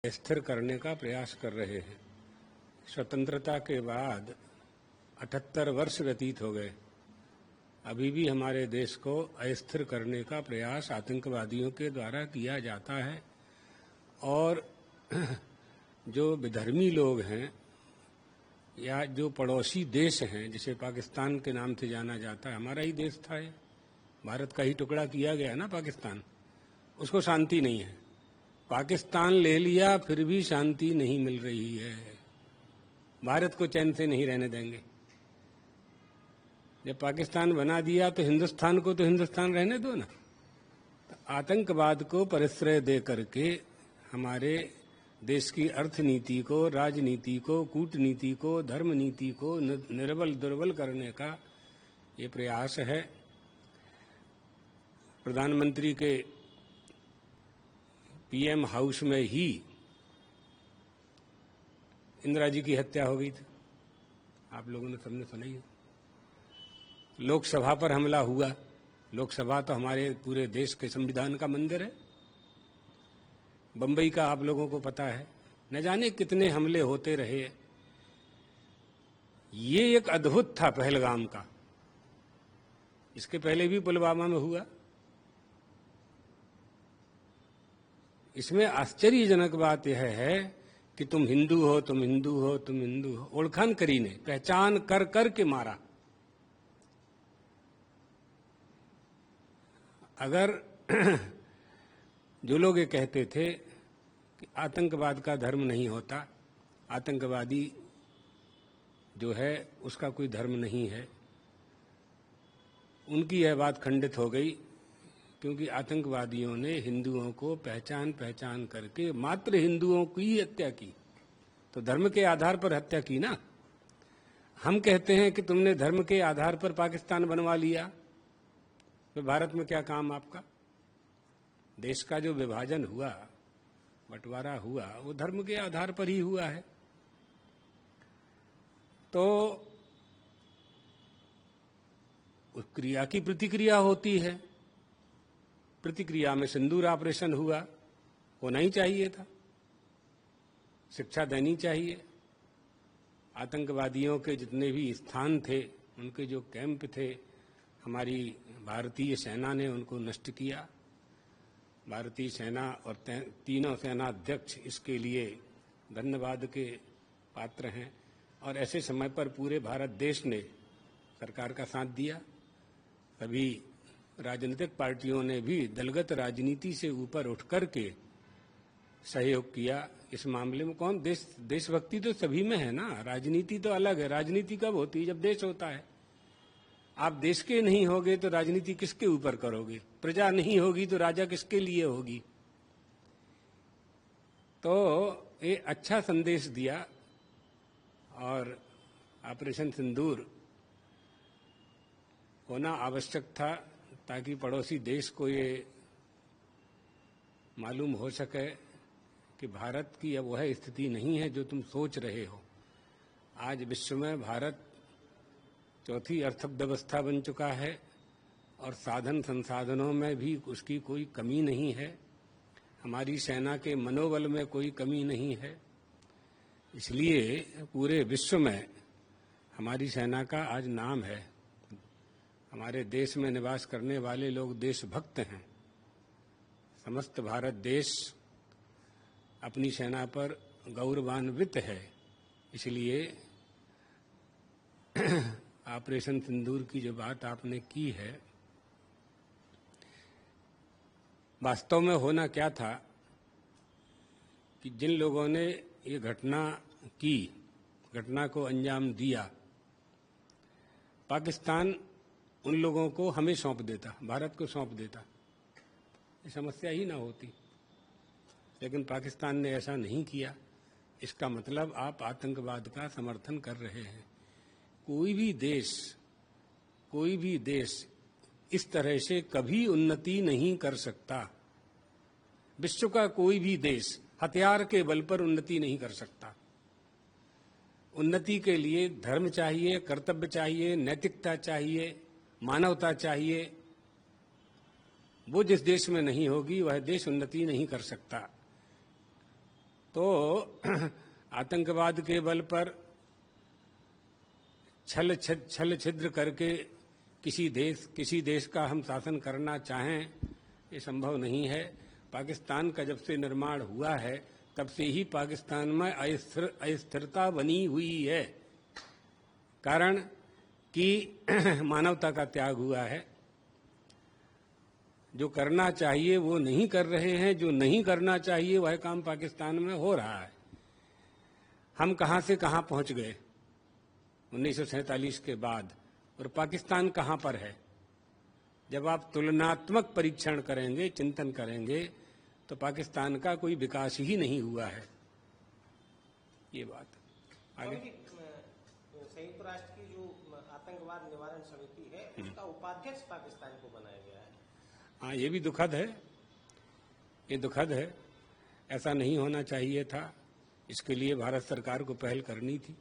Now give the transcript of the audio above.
स्थिर करने का प्रयास कर रहे हैं। स्वतंत्रता के बाद 78 वर्ष व्यतीत हो गए, अभी भी हमारे देश को अस्थिर करने का प्रयास आतंकवादियों के द्वारा किया जाता है। और जो विधर्मी लोग हैं या जो पड़ोसी देश हैं, जिसे पाकिस्तान के नाम से जाना जाता है, हमारा ही देश था ये, भारत का ही टुकड़ा किया गया ना पाकिस्तान, उसको शांति नहीं है। पाकिस्तान ले लिया फिर भी शांति नहीं मिल रही है, भारत को चैन से नहीं रहने देंगे। जब पाकिस्तान बना दिया तो हिंदुस्तान को तो हिंदुस्तान रहने दो ना। तो आतंकवाद को परिश्रय दे करके हमारे देश की अर्थनीति को, राजनीति को, कूटनीति को, धर्म नीति को निर्बल दुर्बल करने का ये प्रयास है। प्रधानमंत्री के पीएम हाउस में ही इंदिरा जी की हत्या हो गई थी, आप लोगों ने सबने सुना ही है। लोकसभा पर हमला हुआ, लोकसभा तो हमारे पूरे देश के संविधान का मंदिर है। बंबई का आप लोगों को पता है, न जाने कितने हमले होते रहे। ये एक अद्भुत था पहलगाम का, इसके पहले भी पुलवामा में हुआ। इसमें आश्चर्यजनक बात यह है कि तुम हिंदू हो, तुम हिंदू हो, तुम हिंदू हो, ओळखान करी ने पहचान कर कर के मारा। अगर जो लोग ये कहते थे कि आतंकवाद का धर्म नहीं होता, आतंकवादी जो है उसका कोई धर्म नहीं है, उनकी यह बात खंडित हो गई, क्योंकि आतंकवादियों ने हिंदुओं को पहचान पहचान करके मात्र हिंदुओं की हत्या की, तो धर्म के आधार पर हत्या की ना। हम कहते हैं कि तुमने धर्म के आधार पर पाकिस्तान बनवा लिया, तो भारत में क्या काम आपका? देश का जो विभाजन हुआ, बंटवारा हुआ, वो धर्म के आधार पर ही हुआ है। तो उस क्रिया की प्रतिक्रिया होती है, प्रतिक्रिया में सिंदूर ऑपरेशन हुआ, होना ही चाहिए था, शिक्षा देनी चाहिए। आतंकवादियों के जितने भी स्थान थे, उनके जो कैंप थे, हमारी भारतीय सेना ने उनको नष्ट किया। भारतीय सेना और तीनों सेना अध्यक्ष इसके लिए धन्यवाद के पात्र हैं। और ऐसे समय पर पूरे भारत देश ने सरकार का साथ दिया। सभी राजनीतिक पार्टियों ने भी दलगत राजनीति से ऊपर उठ करके सहयोग किया इस मामले में। कौन देशभक्ति तो सभी में है ना, राजनीति तो अलग है। राजनीति कब होती है? जब देश होता है। आप देश के नहीं होगे तो राजनीति किसके ऊपर करोगे? प्रजा नहीं होगी तो राजा किसके लिए होगी? तो ये अच्छा संदेश दिया और ऑपरेशन सिंदूर होना आवश्यक था, ताकि पड़ोसी देश को ये मालूम हो सके कि भारत की अब वह स्थिति नहीं है जो तुम सोच रहे हो। आज विश्व में भारत चौथी अर्थव्यवस्था बन चुका है और साधन संसाधनों में भी उसकी कोई कमी नहीं है। हमारी सेना के मनोबल में कोई कमी नहीं है। इसलिए पूरे विश्व में हमारी सेना का आज नाम है। हमारे देश में निवास करने वाले लोग देशभक्त हैं। समस्त भारत देश अपनी सेना पर गौरवान्वित है। इसलिए ऑपरेशन सिंदूर की जो बात आपने की है, वास्तव में होना क्या था कि जिन लोगों ने ये घटना को अंजाम दिया, पाकिस्तान उन लोगों को हमें सौंप देता, भारत को सौंप देता, ये समस्या ही ना होती। लेकिन पाकिस्तान ने ऐसा नहीं किया। इसका मतलब आप आतंकवाद का समर्थन कर रहे हैं। कोई भी देश इस तरह से कभी उन्नति नहीं कर सकता। विश्व का कोई भी देश हथियार के बल पर उन्नति नहीं कर सकता। उन्नति के लिए धर्म चाहिए, कर्तव्य चाहिए, नैतिकता चाहिए, मानवता चाहिए। वो जिस देश में नहीं होगी, वह देश उन्नति नहीं कर सकता। तो आतंकवाद के बल पर छल छिद्र करके किसी देश का हम शासन करना चाहें, ये संभव नहीं है। पाकिस्तान का जब से निर्माण हुआ है तब से ही पाकिस्तान में अस्थिरता बनी हुई है, कारण कि मानवता का त्याग हुआ है। जो करना चाहिए वो नहीं कर रहे हैं, जो नहीं करना चाहिए वह काम पाकिस्तान में हो रहा है। हम कहां से कहां पहुंच गए 1947 के बाद, और पाकिस्तान कहां पर है। जब आप तुलनात्मक परीक्षण करेंगे, चिंतन करेंगे, तो पाकिस्तान का कोई विकास ही नहीं हुआ है। ये बात आगे। संयुक्त राष्ट्र की जो आतंकवाद निवारण समिति है उसका उपाध्यक्ष पाकिस्तान को बनाया गया है। हाँ, ये भी दुखद है, ये दुखद है। ऐसा नहीं होना चाहिए था। इसके लिए भारत सरकार को पहल करनी थी।